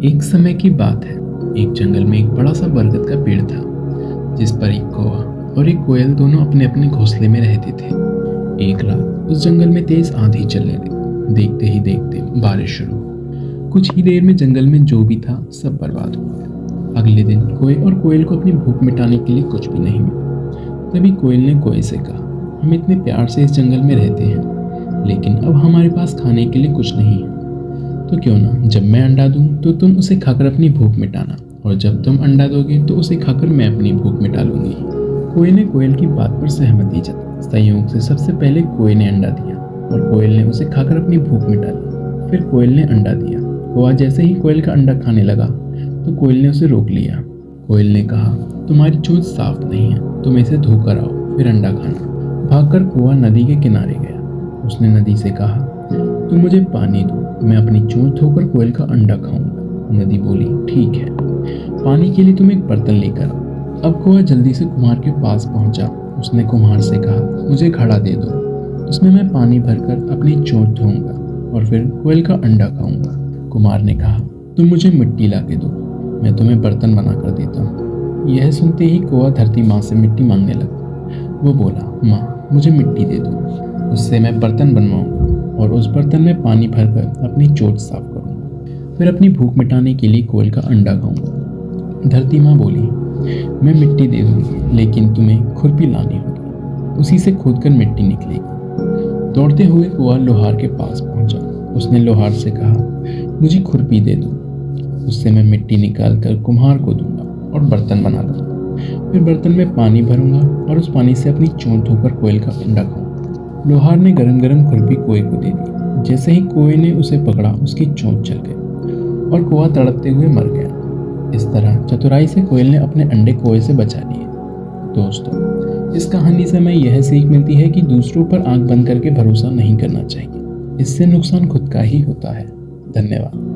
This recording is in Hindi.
एक समय की बात है। एक जंगल में एक बड़ा सा बरगद का पेड़ था, जिस पर एक कौवा और एक कोयल दोनों अपने अपने घोंसले में रहते थे। एक रात उस जंगल में तेज आंधी चलने लगी। देखते ही देखते बारिश शुरू हो। कुछ ही देर में जंगल में जो भी था सब बर्बाद हो गया। अगले दिन कोए और कोयल को अपनी भूख मिटाने के लिए कुछ भी नहीं मिला। तभी कोयल ने कोए से कहा, हम इतने प्यार से इस जंगल में रहते हैं, लेकिन अब हमारे पास खाने के लिए कुछ नहीं है। तो क्यों ना जब मैं अंडा दूं तो तुम उसे खाकर अपनी भूख मिटाना, और जब तुम अंडा दोगे तो उसे खाकर मैं अपनी भूख मिटा लूंगी। कोए ने कोयल की बात पर सहमति जताई। संयोग से सबसे पहले कोए ने अंडा दिया और कोयल ने उसे खाकर अपनी भूख मिटा ली। फिर कोयल ने अंडा दिया। कौवा जैसे ही कोयल का अंडा खाने लगा तो कोयल ने उसे रोक लिया। कोयल ने कहा, तुम्हारी चोंच साफ नहीं है, तुम इसे धोकर आओ फिर अंडा खाना। भागकर कौवा नदी के किनारे गया। उसने नदी से कहा, तुम मुझे पानी दो, मैं अपनी चोंच धोकर कोयल का अंडा खाऊंगा। नदी बोली, ठीक है, पानी के लिए तुम एक बर्तन लेकर आओ। अब कौवा जल्दी से कुम्हार के पास पहुंचा। उसने कुम्हार से कहा, मुझे घड़ा दे दो, उसमें मैं पानी भरकर अपनी चोंच धोऊंगा और फिर कोयल का अंडा खाऊंगा। कुम्हार ने कहा, तुम मुझे मिट्टी ला के दो, मैं तुम्हें बर्तन बना कर देता हूँ। यह सुनते ही कौवा धरती माँ से मिट्टी मांगने लगा। वो बोला, माँ मुझे मिट्टी दे दो, उससे मैं बर्तन बनवाऊंगा और उस बर्तन में पानी भरकर अपनी चोंच साफ करूंगा। फिर अपनी भूख मिटाने के लिए कोयल का अंडा खाऊंगा। धरती माँ बोली, मैं मिट्टी दे दूंगी, लेकिन तुम्हें खुरपी लानी होगी, उसी से खोदकर मिट्टी निकलेगी। दौड़ते हुए कौवा लोहार के पास पहुंचा। उसने लोहार से कहा, मुझे खुरपी दे दो, उससे मैं मिट्टी निकाल कर कुम्हार को दूंगा और बर्तन बना लूंगा। फिर बर्तन में पानी भरूंगा और उस पानी से अपनी चोंच धोकर कोयल का अंडा खाऊंगा। लोहार ने गरम गरम खुरपी कोए को दे दी। जैसे ही कोए ने उसे पकड़ा, उसकी चोंच जल गई और कौवा तड़पते हुए मर गया। इस तरह चतुराई से कोयल ने अपने अंडे कौवे से बचा लिए। दोस्तों, इस कहानी से हमें यह सीख मिलती है कि दूसरों पर आंख बंद करके भरोसा नहीं करना चाहिए। इससे नुकसान खुद का ही होता है। धन्यवाद।